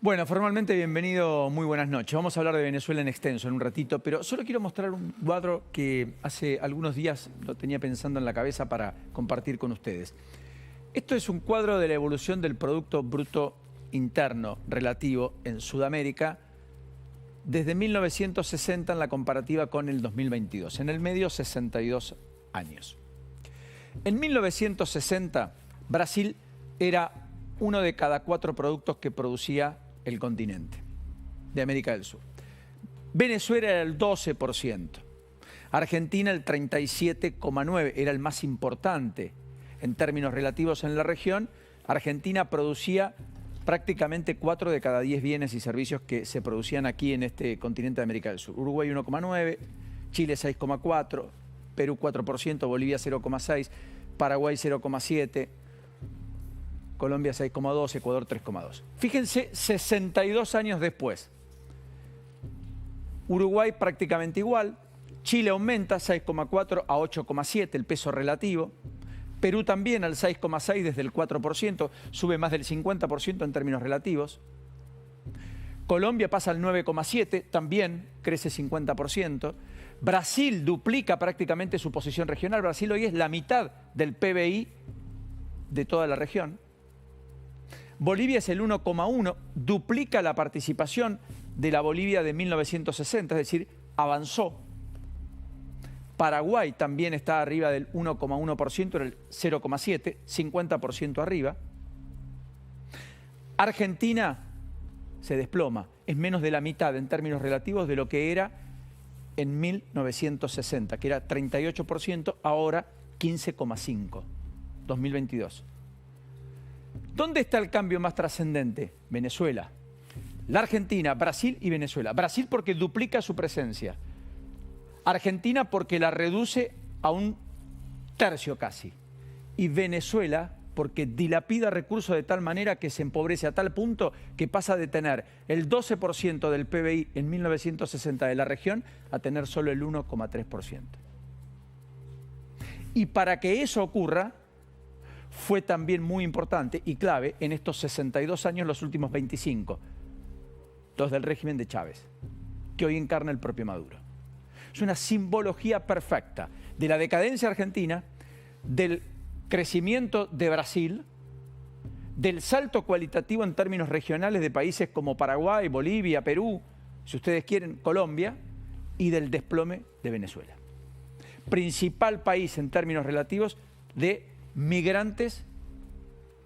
Bueno, formalmente bienvenido, muy buenas noches. Vamos a hablar de Venezuela en extenso en un ratito, pero solo quiero mostrar un cuadro que hace algunos días lo tenía pensando en la cabeza para compartir con ustedes. Esto es un cuadro de la evolución del Producto Bruto Interno relativo en Sudamérica desde 1960 en la comparativa con el 2022. En el medio, 62 años. En 1960, Brasil era uno de cada 4 productos que producía el continente de América del Sur. Venezuela era el 12%. Argentina el 37,9%, era el más importante en términos relativos en la región. Argentina producía prácticamente 4 de cada 10 bienes y servicios que se producían aquí en este continente de América del Sur. Uruguay 1,9%, Chile 6,4%, Perú 4%, Bolivia 0,6%, Paraguay 0,7%, Colombia 6,2%, Ecuador 3,2%. Fíjense, 62 años después. Uruguay prácticamente igual, Chile aumenta 6,4 a 8,7 el peso relativo, Perú también al 6,6 desde el 4%, sube más del 50% en términos relativos. Colombia pasa al 9,7, también crece 50%. Brasil duplica prácticamente su posición regional. Brasil hoy es la mitad del PBI de toda la región. Bolivia es el 1,1, duplica la participación de la Bolivia de 1960, es decir, avanzó. Paraguay también está arriba del 1,1%, era el 0,7, 50% arriba. Argentina se desploma, es menos de la mitad en términos relativos de lo que era en 1960, que era 38%, ahora 15,5%, 2022. ¿Dónde está el cambio más trascendente? Venezuela. La Argentina, Brasil y Venezuela. Brasil porque duplica su presencia. Argentina porque la reduce a un tercio casi. Y Venezuela porque dilapida recursos de tal manera que se empobrece a tal punto que pasa de tener el 12% del PBI en 1960 de la región a tener solo el 1,3%. Y para que eso ocurra, fue también muy importante y clave en estos 62 años, los últimos 25, los del régimen de Chávez, que hoy encarna el propio Maduro. Es una simbología perfecta de la decadencia argentina, del crecimiento de Brasil, del salto cualitativo en términos regionales de países como Paraguay, Bolivia, Perú, si ustedes quieren, Colombia, y del desplome de Venezuela. Principal país en términos relativos de migrantes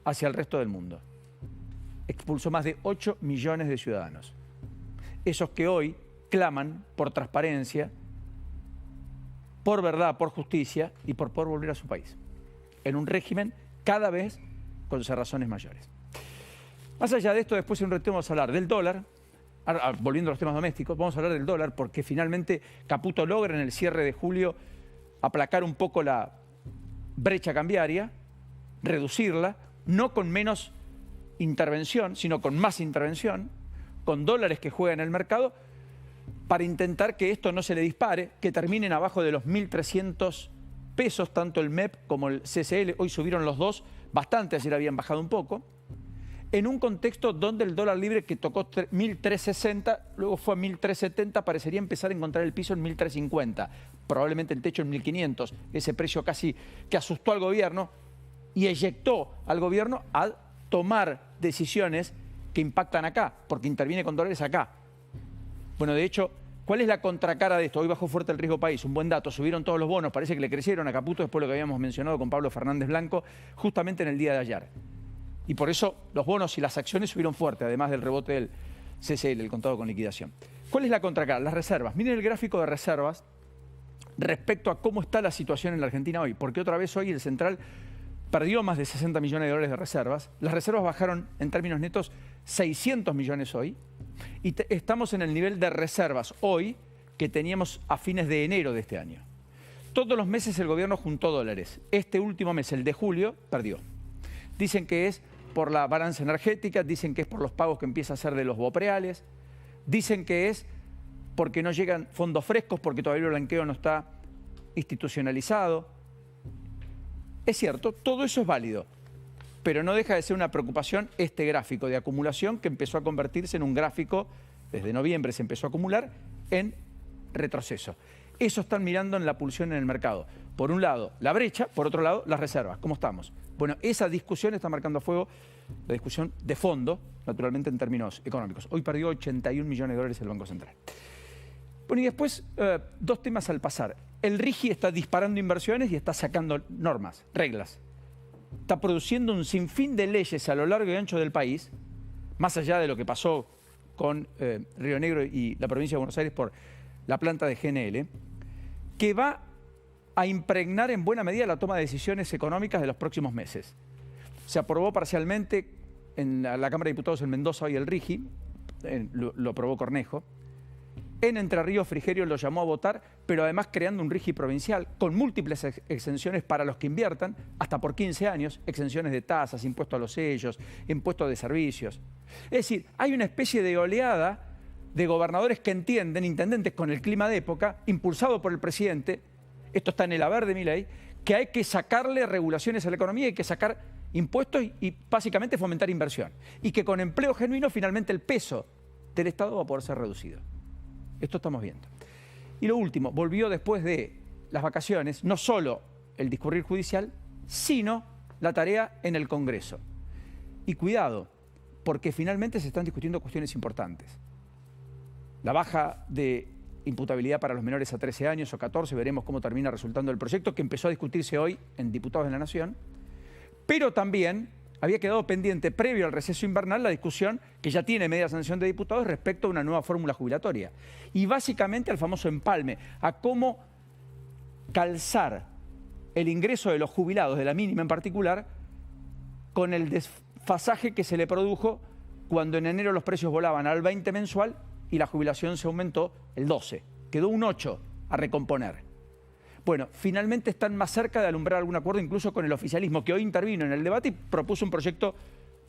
hacia el resto del mundo. Expulsó más de 8 millones de ciudadanos. Esos que hoy claman por transparencia, por verdad, por justicia y por poder volver a su país. En un régimen cada vez con cerrazones mayores. Más allá de esto, después en un ratito vamos a hablar del dólar. Ahora, volviendo a los temas domésticos, vamos a hablar del dólar porque finalmente Caputo logra en el cierre de julio aplacar un poco la brecha cambiaria, reducirla, no con menos intervención, sino con más intervención, con dólares que juegan en el mercado, para intentar que esto no se le dispare, que terminen abajo de los 1.300 pesos, tanto el MEP como el CCL, hoy subieron los dos bastante, ayer habían bajado un poco, en un contexto donde el dólar libre que tocó 1.360, luego fue a 1.370, parecería empezar a encontrar el piso en 1.350, probablemente el techo en 1.500, ese precio casi que asustó al gobierno y eyectó al gobierno a tomar decisiones que impactan acá, porque interviene con dólares acá. Bueno, de hecho, ¿cuál es la contracara de esto? Hoy bajó fuerte el riesgo país, un buen dato, subieron todos los bonos, parece que le crecieron a Caputo después de lo que habíamos mencionado con Pablo Fernández Blanco, justamente en el día de ayer. Y por eso los bonos y las acciones subieron fuerte, además del rebote del CCL, el contado con liquidación. ¿Cuál es la contracara? Las reservas. Miren el gráfico de reservas respecto a cómo está la situación en la Argentina hoy, porque otra vez hoy el Central perdió más de 60 millones de dólares de reservas. Las reservas bajaron en términos netos 600 millones hoy. Y estamos en el nivel de reservas hoy que teníamos a fines de enero de este año. Todos los meses el gobierno juntó dólares. Este último mes, el de julio, perdió. Dicen que es por la balanza energética, dicen que es por los pagos que empieza a hacer de los bopreales, dicen que es porque no llegan fondos frescos, porque todavía el blanqueo no está institucionalizado. Es cierto, todo eso es válido. pero no deja de ser una preocupación este gráfico de acumulación que empezó a convertirse en un gráfico, desde noviembre se empezó a acumular, en retroceso. Eso están mirando en la pulsión en el mercado. Por un lado, la brecha, por otro lado, las reservas. ¿Cómo estamos? Bueno, esa discusión está marcando a fuego la discusión de fondo, naturalmente en términos económicos. Hoy perdió 81 millones de dólares el Banco Central. Bueno, y después, dos temas al pasar. El RIGI está disparando inversiones y está sacando normas, reglas. Está produciendo un sinfín de leyes a lo largo y ancho del país, más allá de lo que pasó con Río Negro y la provincia de Buenos Aires por la planta de GNL, que va a impregnar en buena medida la toma de decisiones económicas de los próximos meses. Se aprobó parcialmente en la Cámara de Diputados en Mendoza hoy el RIGI, lo aprobó Cornejo. En Entre Ríos, Frigerio lo llamó a votar, pero además creando un RIGI provincial con múltiples exenciones para los que inviertan, hasta por 15 años, exenciones de tasas, impuestos a los sellos, impuestos de servicios. Es decir, hay una especie de oleada de gobernadores que entienden, intendentes con el clima de época, impulsado por el presidente, esto está en el haber de Milei, que hay que sacarle regulaciones a la economía, hay que sacar impuestos y básicamente fomentar inversión. Y que con empleo genuino finalmente el peso del Estado va a poder ser reducido. Esto estamos viendo. Y lo último, volvió después de las vacaciones, no solo el discurrir judicial, sino la tarea en el Congreso. Y cuidado, porque finalmente se están discutiendo cuestiones importantes. La baja de imputabilidad para los menores a 13 años o 14, veremos cómo termina resultando el proyecto, que empezó a discutirse hoy en Diputados de la Nación, pero también había quedado pendiente, previo al receso invernal, la discusión que ya tiene media sanción de diputados respecto a una nueva fórmula jubilatoria. Y básicamente al famoso empalme, a cómo calzar el ingreso de los jubilados, de la mínima en particular, con el desfasaje que se le produjo cuando en enero los precios volaban al 20 mensual y la jubilación se aumentó el 12. Quedó un 8 a recomponer. Bueno, finalmente están más cerca de alumbrar algún acuerdo, incluso con el oficialismo, que hoy intervino en el debate y propuso un proyecto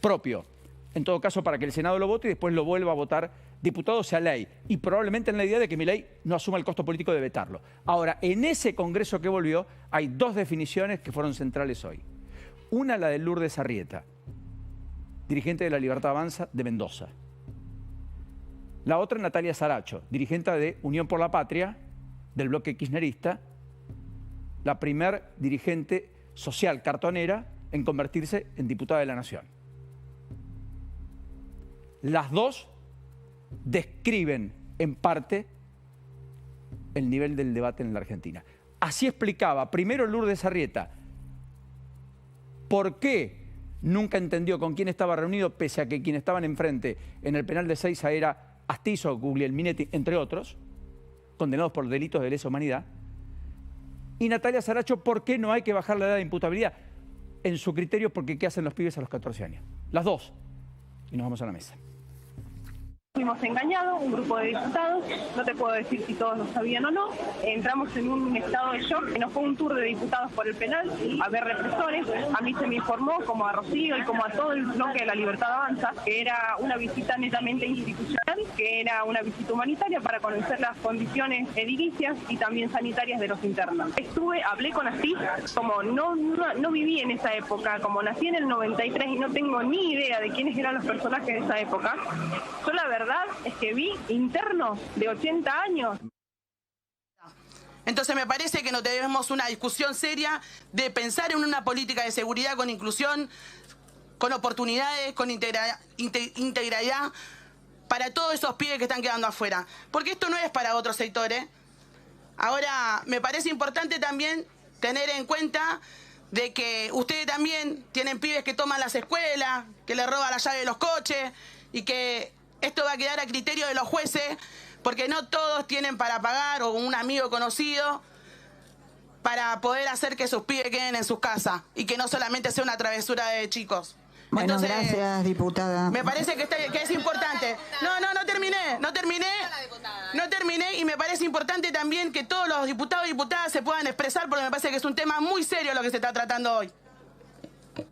propio. En todo caso, para que el Senado lo vote y después lo vuelva a votar diputado, sea ley. Y probablemente en la idea de que Milei no asuma el costo político de vetarlo. Ahora, en ese Congreso que volvió, hay dos definiciones que fueron centrales hoy. Una, la de Lourdes Arrieta, dirigente de la Libertad Avanza de Mendoza. La otra, Natalia Saracho, dirigente de Unión por la Patria, del bloque kirchnerista, la primer dirigente social cartonera en convertirse en diputada de la Nación. Las dos describen en parte el nivel del debate en la Argentina. Así explicaba primero Lourdes Arrieta por qué nunca entendió con quién estaba reunido, pese a que quienes estaban enfrente en el penal de Seiza era Astizo, Guglielminetti, entre otros, condenados por delitos de lesa humanidad. Y Natalia Saracho, ¿por qué no hay que bajar la edad de imputabilidad? En su criterio, porque ¿qué hacen los pibes a los 14 años? Las dos. Y nos vamos a la mesa. Fuimos engañados, un grupo de diputados, no te puedo decir si todos lo sabían o no, entramos en un estado de shock, nos fue un tour de diputados por el penal a ver represores, a mí se me informó, como a Rocío y como a todo el bloque de la Libertad Avanza, que era una visita netamente institucional, que era una visita humanitaria para conocer las condiciones edilicias y también sanitarias de los internos. Hablé con Asís, como no viví en esa época, como nací en el 93 y no tengo ni idea de quiénes eran los personajes de esa época, yo la verdad es que vi internos de 80 años. Entonces me parece que no tenemos una discusión seria de pensar en una política de seguridad con inclusión, con oportunidades, con integralidad para todos esos pibes que están quedando afuera. Porque esto no es para otros sectores. Ahora, me parece importante también tener en cuenta de que ustedes también tienen pibes que toman las escuelas, que les roban la llave de los coches y que esto va a quedar a criterio de los jueces, porque no todos tienen para pagar o un amigo conocido para poder hacer que sus pibes queden en sus casas y que no solamente sea una travesura de chicos. Bueno, entonces, gracias, diputada. Me parece que es importante. No terminé y me parece importante también que todos los diputados y diputadas se puedan expresar, porque me parece que es un tema muy serio lo que se está tratando hoy.